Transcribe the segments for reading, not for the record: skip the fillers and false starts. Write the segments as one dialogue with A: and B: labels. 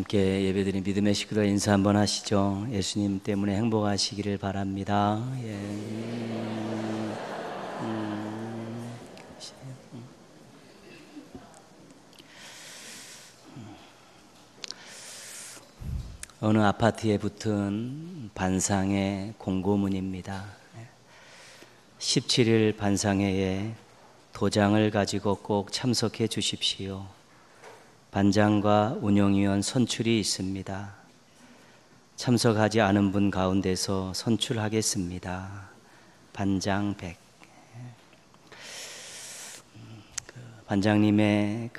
A: 함께 예배드린 믿음의 식구들 인사 한번 하시죠. 예수님 때문에 행복하시기를 바랍니다. 어느 아파트에 붙은 반상회 공고문입니다. 17일 반상회에 도장을 가지고 꼭 참석해 주십시오. 반장과 운영위원 선출이 있습니다. 참석하지 않은 분 가운데서 선출하겠습니다. 반장 100. 반장님의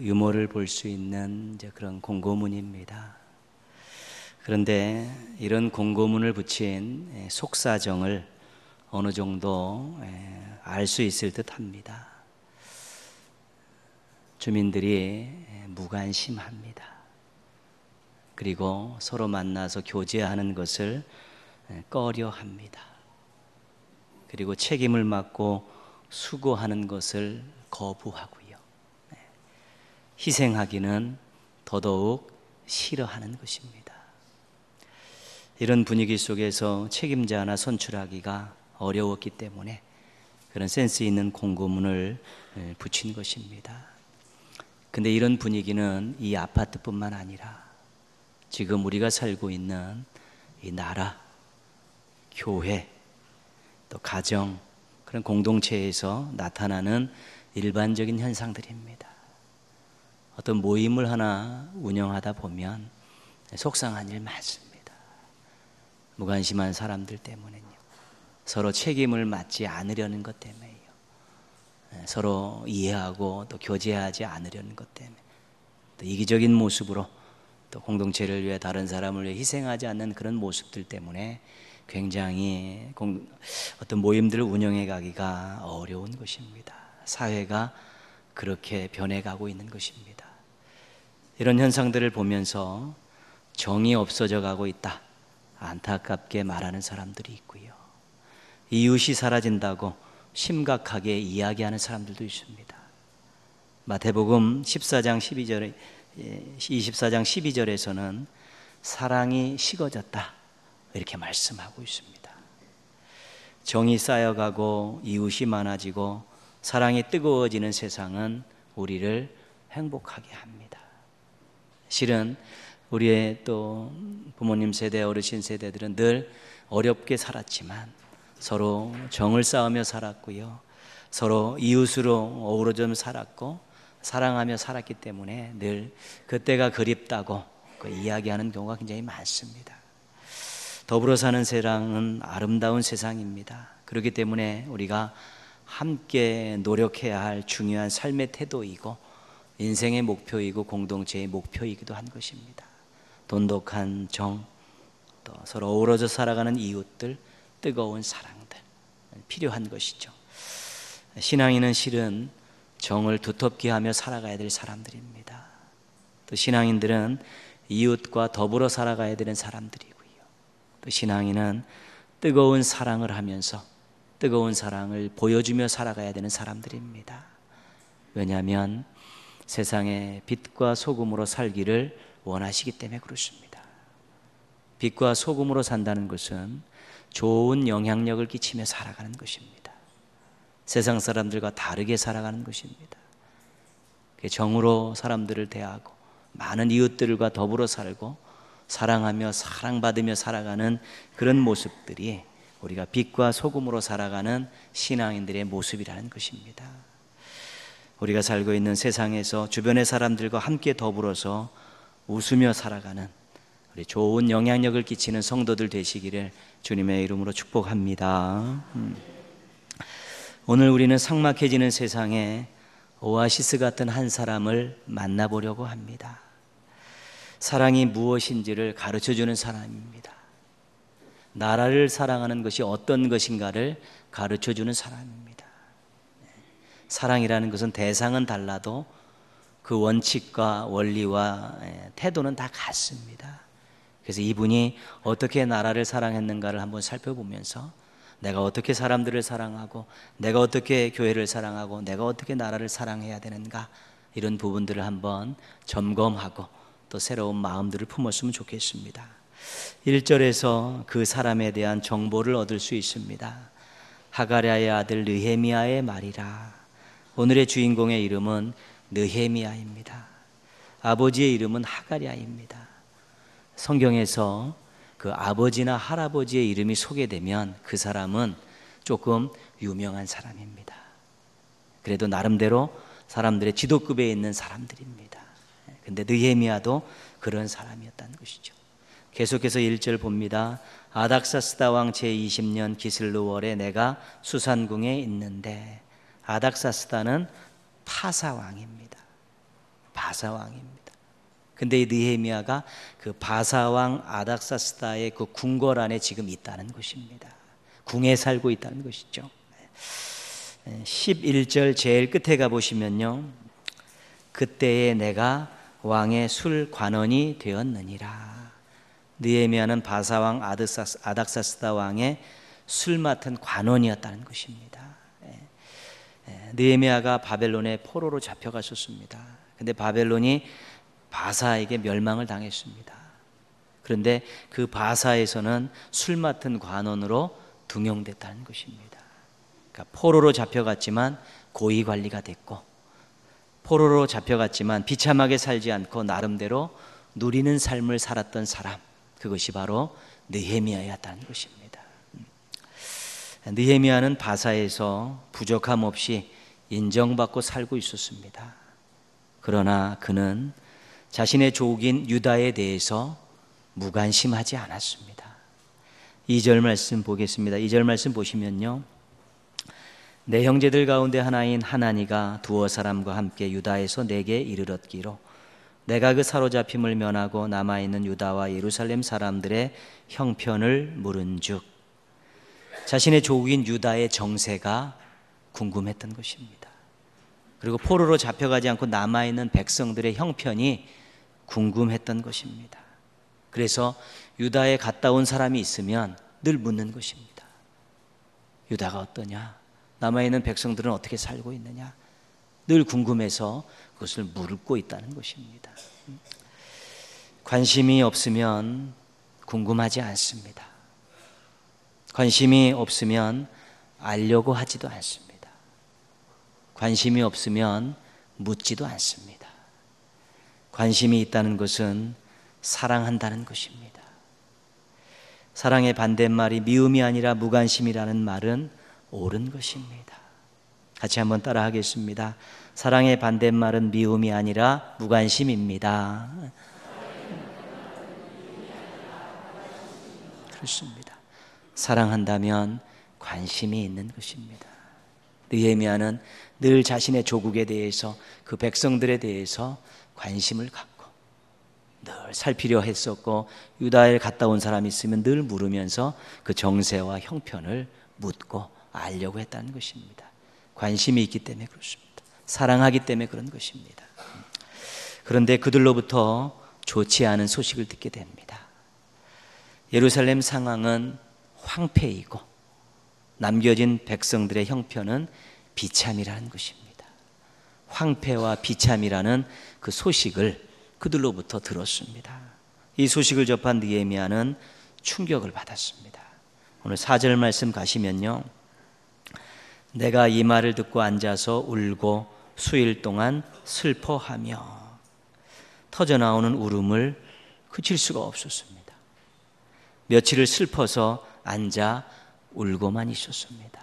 A: 유머를 볼 수 있는 그런 공고문입니다. 그런데 이런 공고문을 붙인 속사정을 어느 정도 알 수 있을 듯합니다. 주민들이 무관심합니다. 그리고 서로 만나서 교제하는 것을 꺼려합니다. 그리고 책임을 맡고 수고하는 것을 거부하고요. 희생하기는 더더욱 싫어하는 것입니다. 이런 분위기 속에서 책임자 하나 선출하기가 어려웠기 때문에 그런 센스 있는 공고문을 붙인 것입니다. 근데 이런 분위기는 이 아파트뿐만 아니라 지금 우리가 살고 있는 이 나라, 교회, 또 가정, 그런 공동체에서 나타나는 일반적인 현상들입니다. 어떤 모임을 하나 운영하다 보면 속상한 일 많습니다. 무관심한 사람들 때문에요. 서로 책임을 맡지 않으려는 것 때문에요. 서로 이해하고 또 교제하지 않으려는 것 때문에, 또 이기적인 모습으로 또 공동체를 위해 다른 사람을 위해 희생하지 않는 그런 모습들 때문에 굉장히 어떤 모임들을 운영해 가기가 어려운 것입니다. 사회가 그렇게 변해가고 있는 것입니다. 이런 현상들을 보면서 정이 없어져 가고 있다, 안타깝게 말하는 사람들이 있고요. 이웃이 사라진다고 심각하게 이야기하는 사람들도 있습니다. 마태복음 24장 12절에서는 사랑이 식어졌다, 이렇게 말씀하고 있습니다. 정이 쌓여가고 이웃이 많아지고 사랑이 뜨거워지는 세상은 우리를 행복하게 합니다. 실은 우리의 또 부모님 세대, 어르신 세대들은 늘 어렵게 살았지만 서로 정을 쌓으며 살았고요. 서로 이웃으로 어우러져 살았고 사랑하며 살았기 때문에 늘 그때가 그립다고 이야기하는 경우가 굉장히 많습니다. 더불어 사는 세상은 아름다운 세상입니다. 그렇기 때문에 우리가 함께 노력해야 할 중요한 삶의 태도이고 인생의 목표이고 공동체의 목표이기도 한 것입니다. 돈독한 정, 또 서로 어우러져 살아가는 이웃들, 뜨거운 사랑들 필요한 것이죠. 신앙인은 실은 정을 두텁게 하며 살아가야 될 사람들입니다. 또 신앙인들은 이웃과 더불어 살아가야 되는 사람들이고요. 또 신앙인은 뜨거운 사랑을 하면서 뜨거운 사랑을 보여주며 살아가야 되는 사람들입니다. 왜냐하면 세상에 빛과 소금으로 살기를 원하시기 때문에 그렇습니다. 빛과 소금으로 산다는 것은 좋은 영향력을 끼치며 살아가는 것입니다. 세상 사람들과 다르게 살아가는 것입니다. 정으로 사람들을 대하고 많은 이웃들과 더불어 살고 사랑하며 사랑받으며 살아가는 그런 모습들이 우리가 빛과 소금으로 살아가는 신앙인들의 모습이라는 것입니다. 우리가 살고 있는 세상에서 주변의 사람들과 함께 더불어서 웃으며 살아가는 우리 좋은 영향력을 끼치는 성도들 되시기를 주님의 이름으로 축복합니다. 오늘 우리는 삭막해지는 세상에 오아시스 같은 한 사람을 만나보려고 합니다. 사랑이 무엇인지를 가르쳐주는 사람입니다. 나라를 사랑하는 것이 어떤 것인가를 가르쳐주는 사람입니다. 사랑이라는 것은 대상은 달라도 그 원칙과 원리와 태도는 다 같습니다. 그래서 이분이 어떻게 나라를 사랑했는가를 한번 살펴보면서 내가 어떻게 사람들을 사랑하고 내가 어떻게 교회를 사랑하고 내가 어떻게 나라를 사랑해야 되는가, 이런 부분들을 한번 점검하고 또 새로운 마음들을 품었으면 좋겠습니다. 1절에서 그 사람에 대한 정보를 얻을 수 있습니다. 하가랴의 아들 느헤미야의 말이라. 오늘의 주인공의 이름은 느헤미야입니다. 아버지의 이름은 하가랴입니다. 성경에서 그 아버지나 할아버지의 이름이 소개되면 그 사람은 조금 유명한 사람입니다. 그래도 나름대로 사람들의 지도급에 있는 사람들입니다. 근데 느헤미야도 그런 사람이었다는 것이죠. 계속해서 1절 봅니다. 아닥사스다 왕 제20년 기슬루월에 내가 수산궁에 있는데, 아닥사스다는 파사왕입니다. 바사왕입니다. 근데 이 느헤미야가 그 바사왕 아닥사스다의 그 궁궐 안에 지금 있다는 것입니다. 궁에 살고 있다는 것이죠. 11절 제일 끝에 가보시면요, 그때에 내가 왕의 술 관원이 되었느니라. 느헤미야는 바사왕 아닥사스다 왕의 술 맡은 관원이었다는 것입니다. 느헤미야가 바벨론의 포로로 잡혀갔었습니다. 근데 바벨론이 바사에게 멸망을 당했습니다. 그런데 그 바사에서는 술 맡은 관원으로 등용됐다는 것입니다. 그러니까 포로로 잡혀갔지만 고위 관리가 됐고, 포로로 잡혀갔지만 비참하게 살지 않고 나름대로 누리는 삶을 살았던 사람, 그것이 바로 느헤미야였다는 것입니다. 느헤미야는 바사에서 부족함 없이 인정받고 살고 있었습니다. 그러나 그는 자신의 조국인 유다에 대해서 무관심하지 않았습니다. 2절 말씀 보겠습니다. 2절 말씀 보시면요, 내 형제들 가운데 하나인 하나니가 두어 사람과 함께 유다에서 내게 이르렀기로 내가 그 사로잡힘을 면하고 남아있는 유다와 예루살렘 사람들의 형편을 물은즉, 자신의 조국인 유다의 정세가 궁금했던 것입니다. 그리고 포로로 잡혀가지 않고 남아있는 백성들의 형편이 궁금했던 것입니다. 그래서 유다에 갔다 온 사람이 있으면 늘 묻는 것입니다. 유다가 어떠냐? 남아있는 백성들은 어떻게 살고 있느냐? 늘 궁금해서 그것을 묻고 있다는 것입니다. 관심이 없으면 궁금하지 않습니다. 관심이 없으면 알려고 하지도 않습니다. 관심이 없으면 묻지도 않습니다. 관심이 있다는 것은 사랑한다는 것입니다. 사랑의 반대말이 미움이 아니라 무관심이라는 말은 옳은 것입니다. 같이 한번 따라 하겠습니다. 사랑의 반대말은 미움이 아니라 무관심입니다. 그렇습니다. 사랑한다면 관심이 있는 것입니다. 느헤미야는 늘 자신의 조국에 대해서, 그 백성들에 대해서 관심을 갖고 늘 살피려 했었고, 유다에 갔다 온 사람이 있으면 늘 물으면서 그 정세와 형편을 묻고 알려고 했다는 것입니다. 관심이 있기 때문에 그렇습니다. 사랑하기 때문에 그런 것입니다. 그런데 그들로부터 좋지 않은 소식을 듣게 됩니다. 예루살렘 상황은 황폐이고 남겨진 백성들의 형편은 비참이라는 것입니다. 황폐와 비참이라는 그 소식을 그들로부터 들었습니다. 이 소식을 접한 느헤미야는 충격을 받았습니다. 오늘 4절 말씀 가시면요, 내가 이 말을 듣고 앉아서 울고 수일 동안 슬퍼하며, 터져나오는 울음을 그칠 수가 없었습니다. 며칠을 슬퍼서 앉아 울고만 있었습니다.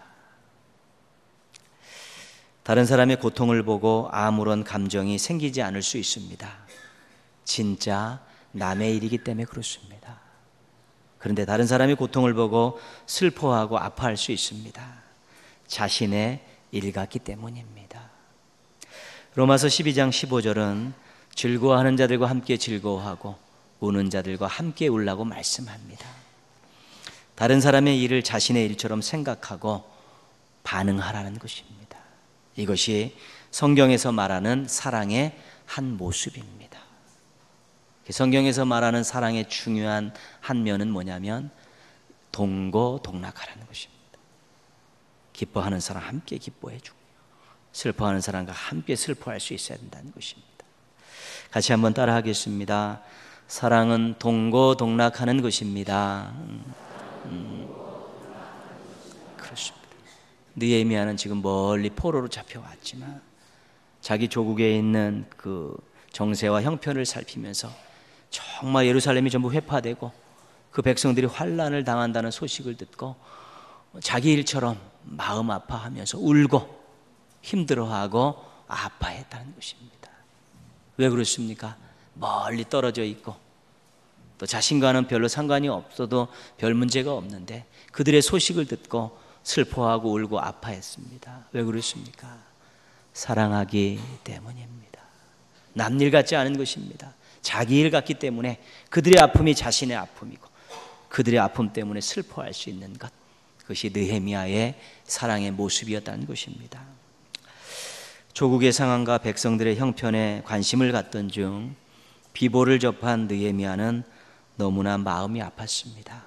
A: 다른 사람의 고통을 보고 아무런 감정이 생기지 않을 수 있습니다. 진짜 남의 일이기 때문에 그렇습니다. 그런데 다른 사람의 고통을 보고 슬퍼하고 아파할 수 있습니다. 자신의 일 같기 때문입니다. 로마서 12장 15절은 즐거워하는 자들과 함께 즐거워하고 우는 자들과 함께 울라고 말씀합니다. 다른 사람의 일을 자신의 일처럼 생각하고 반응하라는 것입니다. 이것이 성경에서 말하는 사랑의 한 모습입니다. 성경에서 말하는 사랑의 중요한 한 면은 뭐냐면 동고동락하라는 것입니다. 기뻐하는 사람 함께 기뻐해 주고 슬퍼하는 사람과 함께 슬퍼할 수 있어야 된다는 것입니다. 같이 한번 따라하겠습니다. 사랑은 동고동락하는 것입니다. 그렇습니다. 느헤미야는 지금 멀리 포로로 잡혀왔지만 자기 조국에 있는 그 정세와 형편을 살피면서 정말 예루살렘이 전부 회파되고 그 백성들이 환난을 당한다는 소식을 듣고 자기 일처럼 마음 아파하면서 울고 힘들어하고 아파했다는 것입니다. 왜 그렇습니까? 멀리 떨어져 있고 또 자신과는 별로 상관이 없어도 별 문제가 없는데 그들의 소식을 듣고 슬퍼하고 울고 아파했습니다. 왜 그렇습니까? 사랑하기 때문입니다. 남일 같지 않은 것입니다. 자기 일 같기 때문에 그들의 아픔이 자신의 아픔이고 그들의 아픔 때문에 슬퍼할 수 있는 것, 그것이 느헤미야의 사랑의 모습이었다는 것입니다. 조국의 상황과 백성들의 형편에 관심을 갖던 중 비보를 접한 느헤미야는 너무나 마음이 아팠습니다.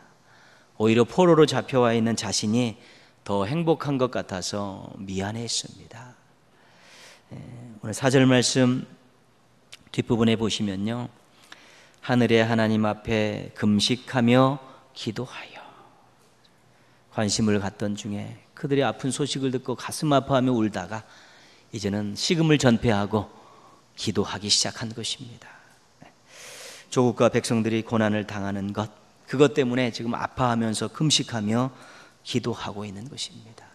A: 오히려 포로로 잡혀와 있는 자신이 더 행복한 것 같아서 미안했습니다. 오늘 4절 말씀 뒷부분에 보시면요, 하늘의 하나님 앞에 금식하며 기도하여, 관심을 갖던 중에 그들의 아픈 소식을 듣고 가슴 아파하며 울다가 이제는 식음을 전폐하고 기도하기 시작한 것입니다. 조국과 백성들이 고난을 당하는 것, 그것 때문에 지금 아파하면서 금식하며 기도하고 있는 것입니다.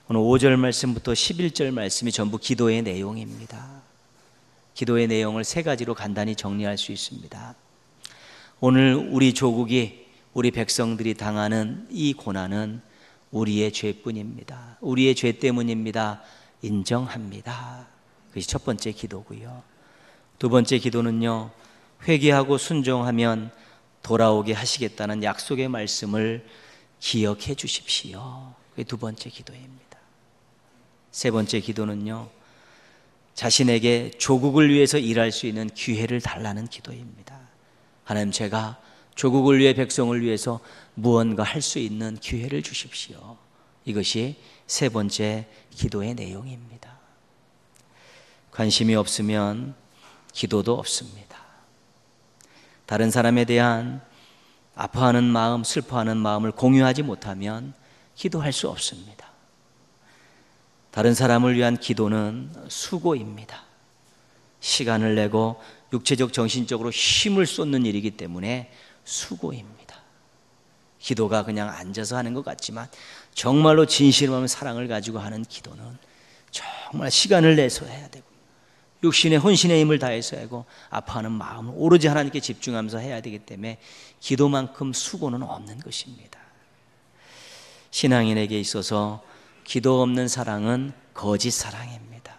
A: 오늘 5절 말씀부터 11절 말씀이 전부 기도의 내용입니다. 기도의 내용을 세 가지로 간단히 정리할 수 있습니다. 오늘 우리 조국이, 우리 백성들이 당하는 이 고난은 우리의 죄뿐입니다. 우리의 죄 때문입니다. 인정합니다. 그것이 첫 번째 기도고요. 두 번째 기도는요, 회개하고 순종하면 돌아오게 하시겠다는 약속의 말씀을 기억해 주십시오. 그게 두 번째 기도입니다. 세 번째 기도는요, 자신에게 조국을 위해서 일할 수 있는 기회를 달라는 기도입니다. 하나님, 제가 조국을 위해, 백성을 위해서 무언가 할 수 있는 기회를 주십시오. 이것이 세 번째 기도의 내용입니다. 관심이 없으면 기도도 없습니다. 다른 사람에 대한 아파하는 마음, 슬퍼하는 마음을 공유하지 못하면 기도할 수 없습니다. 다른 사람을 위한 기도는 수고입니다. 시간을 내고 육체적, 정신적으로 힘을 쏟는 일이기 때문에 수고입니다. 기도가 그냥 앉아서 하는 것 같지만 정말로 진실한 사랑을 가지고 하는 기도는 정말 시간을 내서 해야 되고, 육신의 혼신의 힘을 다해서 하고, 아파하는 마음을 오로지 하나님께 집중하면서 해야 되기 때문에 기도만큼 수고는 없는 것입니다. 신앙인에게 있어서 기도 없는 사랑은 거짓 사랑입니다.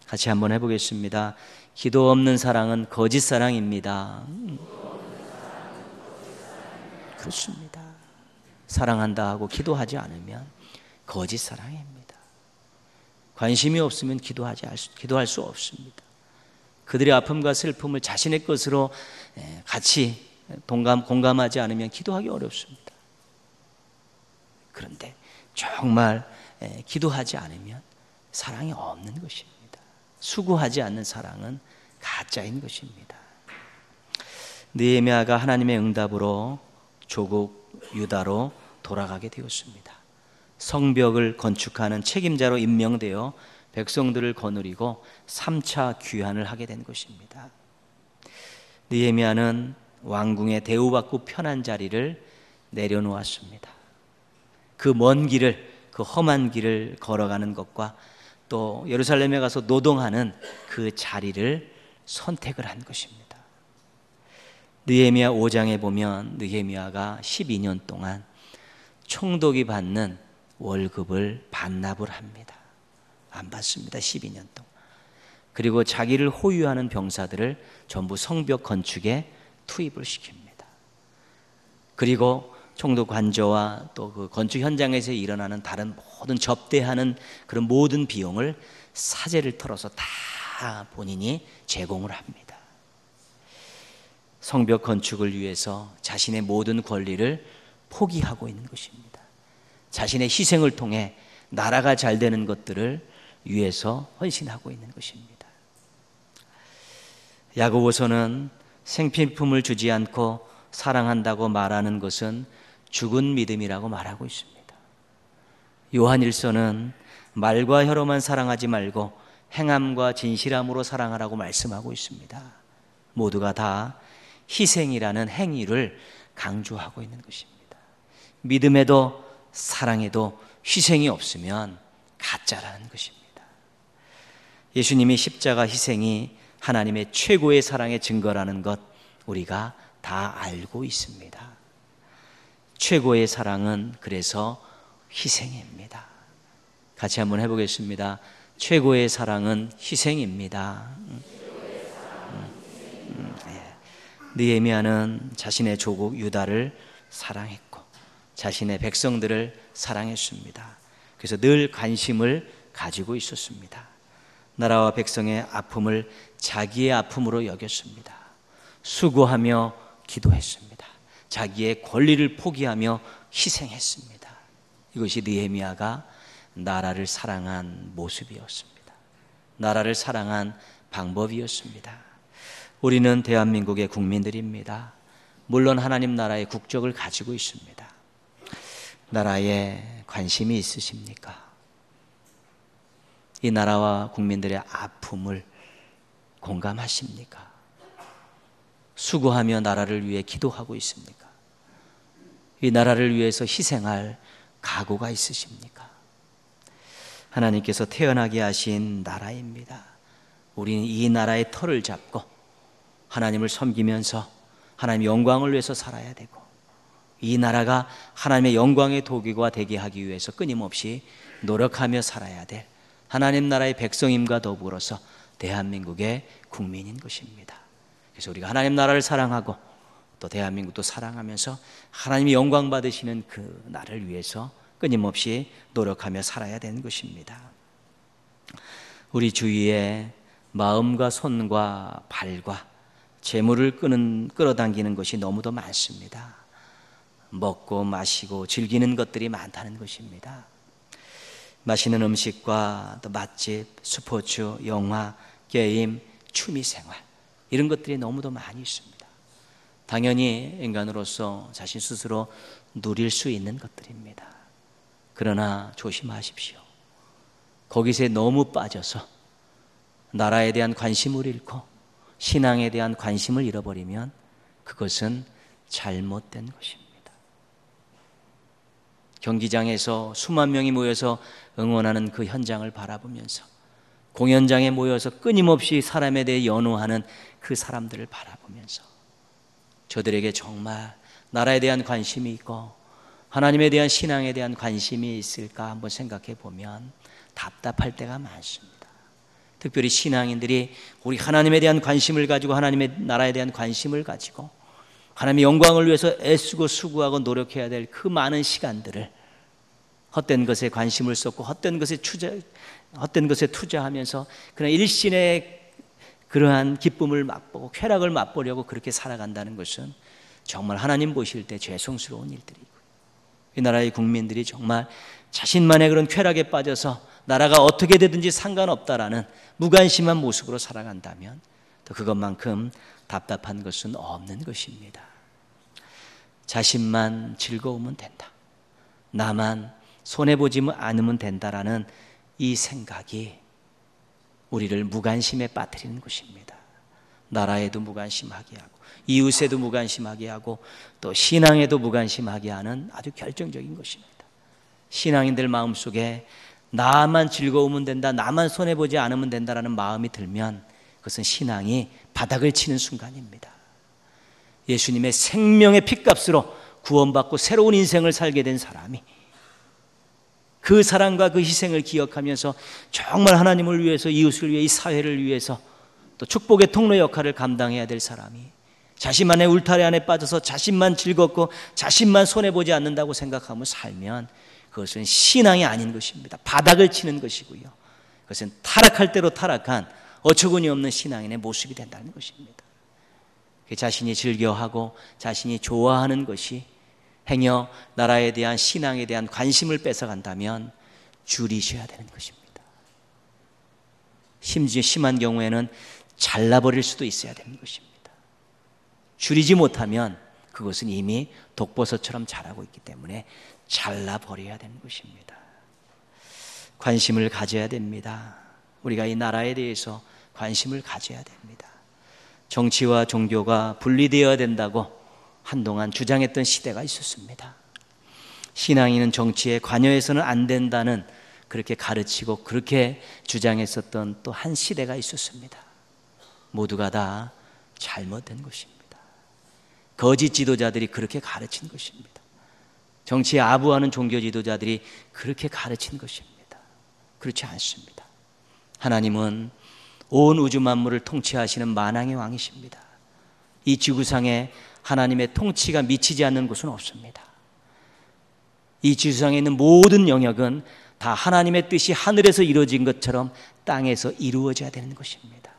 A: 같이 한번 해보겠습니다. 기도 없는 사랑은 거짓 사랑입니다. 그렇습니다. 사랑한다 하고 기도하지 않으면 거짓 사랑입니다. 관심이 없으면 기도할 수 없습니다. 그들의 아픔과 슬픔을 자신의 것으로 같이 공감하지 않으면 기도하기 어렵습니다. 그런데 정말 기도하지 않으면 사랑이 없는 것입니다. 수고하지 않는 사랑은 가짜인 것입니다. 느헤미야가 하나님의 응답으로 조국 유다로 돌아가게 되었습니다. 성벽을 건축하는 책임자로 임명되어 백성들을 거느리고 3차 귀환을 하게 된 것입니다. 느헤미야는 왕궁에 대우받고 편한 자리를 내려놓았습니다. 그 먼 길을, 그 험한 길을 걸어가는 것과 또 예루살렘에 가서 노동하는 그 자리를 선택을 한 것입니다. 느헤미야 5장에 보면 느헤미야가 12년 동안 총독이 받는 월급을 반납을 합니다. 안 받습니다. 12년 동안. 그리고 자기를 호위하는 병사들을 전부 성벽 건축에 투입을 시킵니다. 그리고 총독 관저와 또 그 건축 현장에서 일어나는 다른 모든 접대하는 그런 모든 비용을 사제를 털어서 다 본인이 제공을 합니다. 성벽 건축을 위해서 자신의 모든 권리를 포기하고 있는 것입니다. 자신의 희생을 통해 나라가 잘 되는 것들을 위해서 헌신하고 있는 것입니다. 야고보서는 생필품을 주지 않고 사랑한다고 말하는 것은 죽은 믿음이라고 말하고 있습니다. 요한일서는 말과 혀로만 사랑하지 말고 행함과 진실함으로 사랑하라고 말씀하고 있습니다. 모두가 다 희생이라는 행위를 강조하고 있는 것입니다. 믿음에도 사랑에도 희생이 없으면 가짜라는 것입니다. 예수님이 십자가 희생이 하나님의 최고의 사랑의 증거라는 것 우리가 다 알고 있습니다. 최고의 사랑은 그래서 희생입니다. 같이 한번 해보겠습니다. 최고의 사랑은 희생입니다. 느헤미야는 자신의 조국 유다를 사랑했고 자신의 백성들을 사랑했습니다. 그래서 늘 관심을 가지고 있었습니다. 나라와 백성의 아픔을 자기의 아픔으로 여겼습니다. 수고하며 기도했습니다. 자기의 권리를 포기하며 희생했습니다. 이것이 느헤미야가 나라를 사랑한 모습이었습니다. 나라를 사랑한 방법이었습니다. 우리는 대한민국의 국민들입니다. 물론 하나님 나라의 국적을 가지고 있습니다. 나라에 관심이 있으십니까? 이 나라와 국민들의 아픔을 공감하십니까? 수고하며 나라를 위해 기도하고 있습니까? 이 나라를 위해서 희생할 각오가 있으십니까? 하나님께서 태어나게 하신 나라입니다. 우리는 이 나라의 터를 잡고 하나님을 섬기면서 하나님의 영광을 위해서 살아야 되고 이 나라가 하나님의 영광의 도구가 되게 하기 위해서 끊임없이 노력하며 살아야 될 하나님 나라의 백성임과 더불어서 대한민국의 국민인 것입니다. 그래서 우리가 하나님 나라를 사랑하고 또 대한민국도 사랑하면서 하나님이 영광 받으시는 그 나라를 위해서 끊임없이 노력하며 살아야 되는 것입니다. 우리 주위에 마음과 손과 발과 재물을 끌어당기는 것이 너무도 많습니다. 먹고 마시고 즐기는 것들이 많다는 것입니다. 맛있는 음식과 또 맛집, 스포츠, 영화, 게임, 취미생활 이런 것들이 너무도 많이 있습니다. 당연히 인간으로서 자신 스스로 누릴 수 있는 것들입니다. 그러나 조심하십시오. 거기서 너무 빠져서 나라에 대한 관심을 잃고 신앙에 대한 관심을 잃어버리면 그것은 잘못된 것입니다. 경기장에서 수만 명이 모여서 응원하는 그 현장을 바라보면서 공연장에 모여서 끊임없이 사람에 대해 연호하는 그 사람들을 바라보면서 저들에게 정말 나라에 대한 관심이 있고 하나님에 대한 신앙에 대한 관심이 있을까 한번 생각해 보면 답답할 때가 많습니다. 특별히 신앙인들이 우리 하나님에 대한 관심을 가지고 하나님의 나라에 대한 관심을 가지고 하나님의 영광을 위해서 애쓰고 수고하고 노력해야 될 그 많은 시간들을 헛된 것에 관심을 쏟고 헛된 것에 투자하면서 그냥 일신의 그러한 기쁨을 맛보고 쾌락을 맛보려고 그렇게 살아간다는 것은 정말 하나님 보실 때 죄송스러운 일들이고요. 이 나라의 국민들이 정말 자신만의 그런 쾌락에 빠져서 나라가 어떻게 되든지 상관없다라는 무관심한 모습으로 살아간다면 또 그것만큼 답답한 것은 없는 것입니다. 자신만 즐거우면 된다. 나만 손해보지 않으면 된다라는 이 생각이 우리를 무관심에 빠뜨리는 것입니다. 나라에도 무관심하게 하고 이웃에도 무관심하게 하고 또 신앙에도 무관심하게 하는 아주 결정적인 것입니다. 신앙인들 마음속에 나만 즐거우면 된다, 나만 손해보지 않으면 된다라는 마음이 들면 그것은 신앙이 바닥을 치는 순간입니다. 예수님의 생명의 핏값으로 구원받고 새로운 인생을 살게 된 사람이 그 사랑과 그 희생을 기억하면서 정말 하나님을 위해서 이웃을 위해 이 사회를 위해서 또 축복의 통로 역할을 감당해야 될 사람이 자신만의 울타리 안에 빠져서 자신만 즐겁고 자신만 손해보지 않는다고 생각하며 살면 그것은 신앙이 아닌 것입니다. 바닥을 치는 것이고요. 그것은 타락할 대로 타락한 어처구니 없는 신앙인의 모습이 된다는 것입니다. 자신이 즐겨하고 자신이 좋아하는 것이 행여 나라에 대한 신앙에 대한 관심을 뺏어간다면 줄이셔야 되는 것입니다. 심지어 심한 경우에는 잘라버릴 수도 있어야 되는 것입니다. 줄이지 못하면 그것은 이미 독버섯처럼 자라고 있기 때문에 잘라버려야 되는 것입니다. 관심을 가져야 됩니다. 우리가 이 나라에 대해서 관심을 가져야 됩니다. 정치와 종교가 분리되어야 된다고 한동안 주장했던 시대가 있었습니다. 신앙인은 정치에 관여해서는 안 된다는 그렇게 가르치고 그렇게 주장했었던 또 한 시대가 있었습니다. 모두가 다 잘못된 것입니다. 거짓 지도자들이 그렇게 가르친 것입니다. 정치에 아부하는 종교 지도자들이 그렇게 가르친 것입니다. 그렇지 않습니다. 하나님은 온 우주 만물을 통치하시는 만왕의 왕이십니다. 이 지구상에 하나님의 통치가 미치지 않는 곳은 없습니다. 이 지구상에 있는 모든 영역은 다 하나님의 뜻이 하늘에서 이루어진 것처럼 땅에서 이루어져야 되는 것입니다.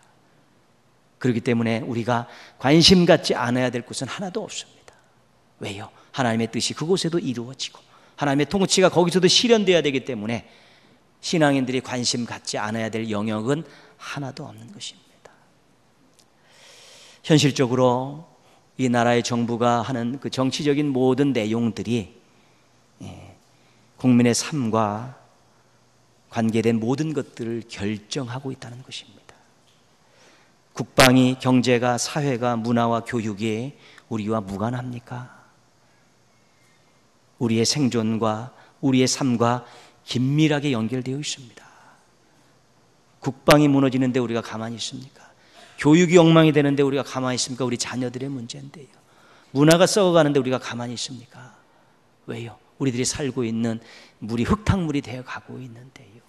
A: 그렇기 때문에 우리가 관심 갖지 않아야 될 곳은 하나도 없습니다. 왜요? 하나님의 뜻이 그곳에도 이루어지고 하나님의 통치가 거기서도 실현되어야 되기 때문에 신앙인들이 관심 갖지 않아야 될 영역은 하나도 없는 것입니다. 현실적으로 이 나라의 정부가 하는 그 정치적인 모든 내용들이 국민의 삶과 관계된 모든 것들을 결정하고 있다는 것입니다. 국방이, 경제가, 사회가, 문화와 교육이 우리와 무관합니까? 우리의 생존과 우리의 삶과 긴밀하게 연결되어 있습니다. 국방이 무너지는데 우리가 가만히 있습니까? 교육이 엉망이 되는데 우리가 가만히 있습니까? 우리 자녀들의 문제인데요. 문화가 썩어가는데 우리가 가만히 있습니까? 왜요? 우리들이 살고 있는 물이 흙탕물이 되어 가고 있는데요.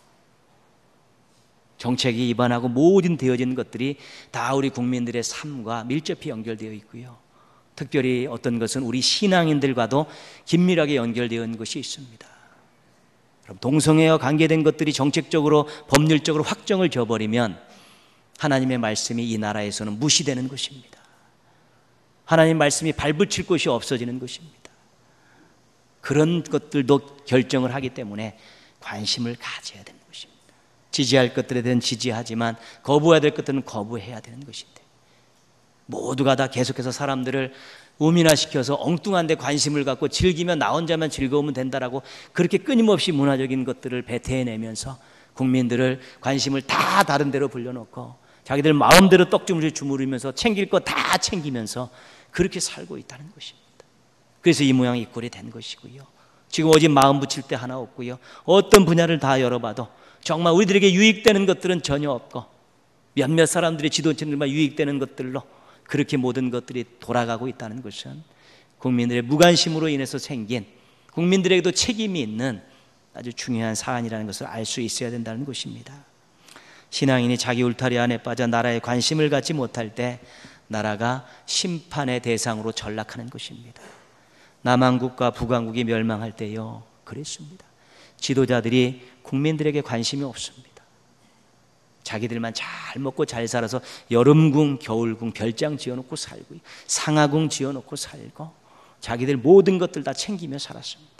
A: 정책이 입안하고 모든 되어진 것들이 다 우리 국민들의 삶과 밀접히 연결되어 있고요. 특별히 어떤 것은 우리 신앙인들과도 긴밀하게 연결되어 있는 것이 있습니다. 동성애와 관계된 것들이 정책적으로 법률적으로 확정을 져버리면 하나님의 말씀이 이 나라에서는 무시되는 것입니다. 하나님의 말씀이 발붙일 곳이 없어지는 것입니다. 그런 것들도 결정을 하기 때문에 관심을 가져야 되는 것입니다. 지지할 것들에 대한 지지하지만 거부해야 될 것들은 거부해야 되는 것인데 모두가 다 계속해서 사람들을 우민화시켜서 엉뚱한 데 관심을 갖고 즐기면 나 혼자만 즐거우면 된다라고 그렇게 끊임없이 문화적인 것들을 배태해내면서 국민들을 관심을 다 다른 데로 불려놓고 자기들 마음대로 떡주무리 주무르면서 챙길 거 다 챙기면서 그렇게 살고 있다는 것입니다. 그래서 이 모양 이 꼴이 된 것이고요. 지금 오직 마음 붙일 때 하나 없고요. 어떤 분야를 다 열어봐도 정말 우리들에게 유익되는 것들은 전혀 없고 몇몇 사람들의 지도자들만 유익되는 것들로 그렇게 모든 것들이 돌아가고 있다는 것은 국민들의 무관심으로 인해서 생긴 국민들에게도 책임이 있는 아주 중요한 사안이라는 것을 알 수 있어야 된다는 것입니다. 신앙인이 자기 울타리 안에 빠져 나라에 관심을 갖지 못할 때 나라가 심판의 대상으로 전락하는 것입니다. 남한국과 북한국이 멸망할 때요 그랬습니다. 지도자들이 국민들에게 관심이 없습니다. 자기들만 잘 먹고 잘 살아서 여름궁, 겨울궁, 별장 지어놓고 살고 상하궁 지어놓고 살고 자기들 모든 것들 다 챙기며 살았습니다.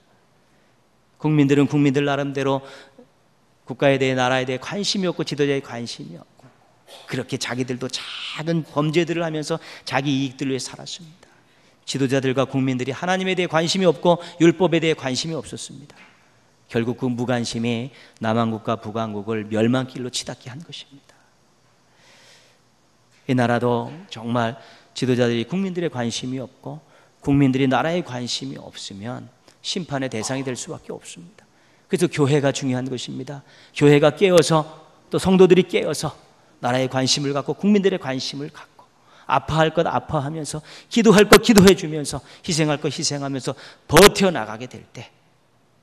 A: 국민들은 국민들 나름대로 국가에 대해 나라에 대해 관심이 없고 지도자에 관심이 없고 그렇게 자기들도 작은 범죄들을 하면서 자기 이익들을 위해 살았습니다. 지도자들과 국민들이 하나님에 대해 관심이 없고 율법에 대해 관심이 없었습니다. 결국 그 무관심이 남한국과 북한국을 멸망길로 치닫게 한 것입니다. 이 나라도 정말 지도자들이 국민들의 관심이 없고 국민들이 나라에 관심이 없으면 심판의 대상이 될 수밖에 없습니다. 그래서 교회가 중요한 것입니다. 교회가 깨어서 또 성도들이 깨어서 나라에 관심을 갖고 국민들의 관심을 갖고 아파할 것 아파하면서 기도할 것 기도해 주면서 희생할 것 희생하면서 버텨나가게 될 때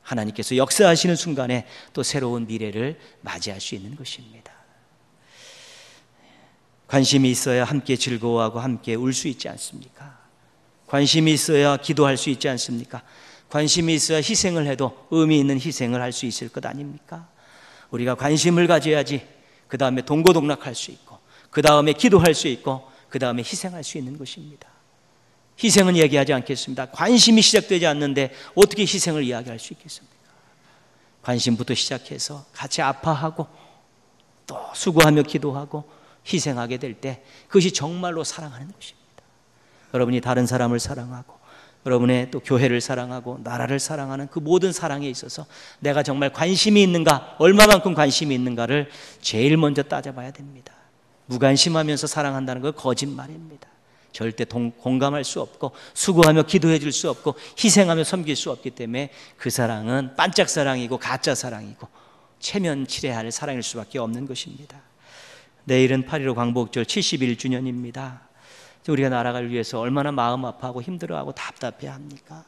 A: 하나님께서 역사하시는 순간에 또 새로운 미래를 맞이할 수 있는 것입니다. 관심이 있어야 함께 즐거워하고 함께 울 수 있지 않습니까? 관심이 있어야 기도할 수 있지 않습니까? 관심이 있어야 희생을 해도 의미 있는 희생을 할 수 있을 것 아닙니까? 우리가 관심을 가져야지 그 다음에 동고동락할 수 있고 그 다음에 기도할 수 있고 그 다음에 희생할 수 있는 것입니다. 희생은 얘기하지 않겠습니다. 관심이 시작되지 않는데 어떻게 희생을 이야기할 수 있겠습니까? 관심부터 시작해서 같이 아파하고 또 수고하며 기도하고 희생하게 될 때 그것이 정말로 사랑하는 것입니다. 여러분이 다른 사람을 사랑하고 여러분의 또 교회를 사랑하고 나라를 사랑하는 그 모든 사랑에 있어서 내가 정말 관심이 있는가, 얼마만큼 관심이 있는가를 제일 먼저 따져봐야 됩니다. 무관심하면서 사랑한다는 건 거짓말입니다. 절대 공감할 수 없고 수고하며 기도해 줄 수 없고 희생하며 섬길 수 없기 때문에 그 사랑은 반짝 사랑이고 가짜 사랑이고 체면치레할 사랑일 수밖에 없는 것입니다. 내일은 8.15 광복절 71주년입니다. 우리가 나라를 위해서 얼마나 마음 아파하고 힘들어하고 답답해합니까?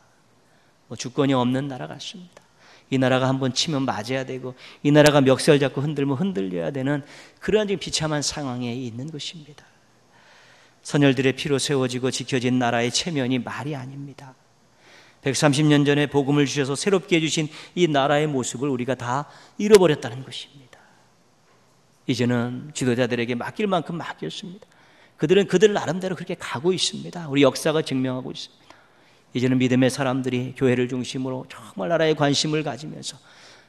A: 주권이 없는 나라 같습니다. 이 나라가 한번 치면 맞아야 되고 이 나라가 멱살 잡고 흔들면 흔들려야 되는 그러한 비참한 상황에 있는 것입니다. 선열들의 피로 세워지고 지켜진 나라의 체면이 말이 아닙니다. 130년 전에 복음을 주셔서 새롭게 해주신 이 나라의 모습을 우리가 다 잃어버렸다는 것입니다. 이제는 지도자들에게 맡길 만큼 맡겼습니다. 그들은 그들 나름대로 그렇게 가고 있습니다. 우리 역사가 증명하고 있습니다. 이제는 믿음의 사람들이 교회를 중심으로 정말 나라에 관심을 가지면서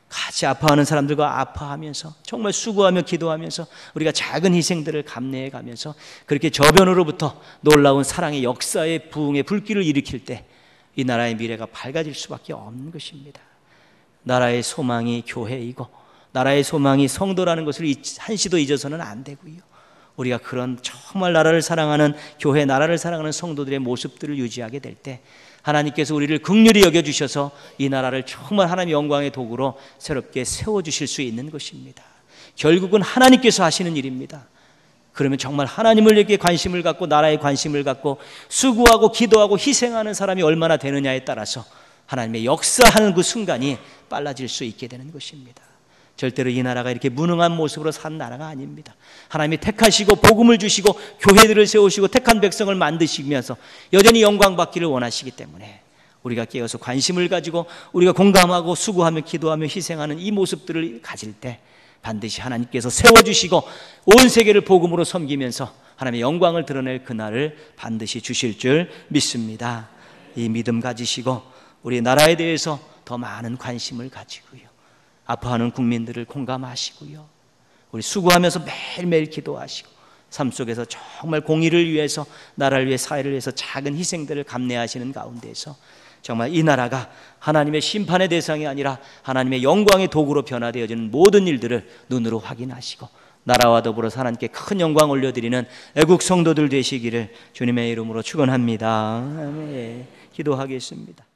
A: 같이 아파하는 사람들과 아파하면서 정말 수고하며 기도하면서 우리가 작은 희생들을 감내해 가면서 그렇게 저변으로부터 놀라운 사랑의 역사의 부흥의 불길을 일으킬 때 이 나라의 미래가 밝아질 수밖에 없는 것입니다. 나라의 소망이 교회이고 나라의 소망이 성도라는 것을 한시도 잊어서는 안 되고요. 우리가 그런 정말 나라를 사랑하는 교회, 나라를 사랑하는 성도들의 모습들을 유지하게 될 때 하나님께서 우리를 긍휼히 여겨주셔서 이 나라를 정말 하나님의 영광의 도구로 새롭게 세워주실 수 있는 것입니다. 결국은 하나님께서 하시는 일입니다. 그러면 정말 하나님을 위해 관심을 갖고 나라에 관심을 갖고 수고하고 기도하고 희생하는 사람이 얼마나 되느냐에 따라서 하나님의 역사하는 그 순간이 빨라질 수 있게 되는 것입니다. 절대로 이 나라가 이렇게 무능한 모습으로 산 나라가 아닙니다. 하나님이 택하시고 복음을 주시고 교회들을 세우시고 택한 백성을 만드시면서 여전히 영광 받기를 원하시기 때문에 우리가 깨어서 관심을 가지고 우리가 공감하고 수고하며 기도하며 희생하는 이 모습들을 가질 때 반드시 하나님께서 세워주시고 온 세계를 복음으로 섬기면서 하나님의 영광을 드러낼 그날을 반드시 주실 줄 믿습니다. 이 믿음 가지시고 우리 나라에 대해서 더 많은 관심을 가지고요, 아파하는 국민들을 공감하시고요, 우리 수고하면서 매일매일 기도하시고 삶 속에서 정말 공의를 위해서 나라를 위해 사회를 위해서 작은 희생들을 감내하시는 가운데서 정말 이 나라가 하나님의 심판의 대상이 아니라 하나님의 영광의 도구로 변화되어지는 모든 일들을 눈으로 확인하시고 나라와 더불어 하나님께 큰 영광 올려드리는 애국 성도들 되시기를 주님의 이름으로 축원합니다. 아멘. 기도하겠습니다.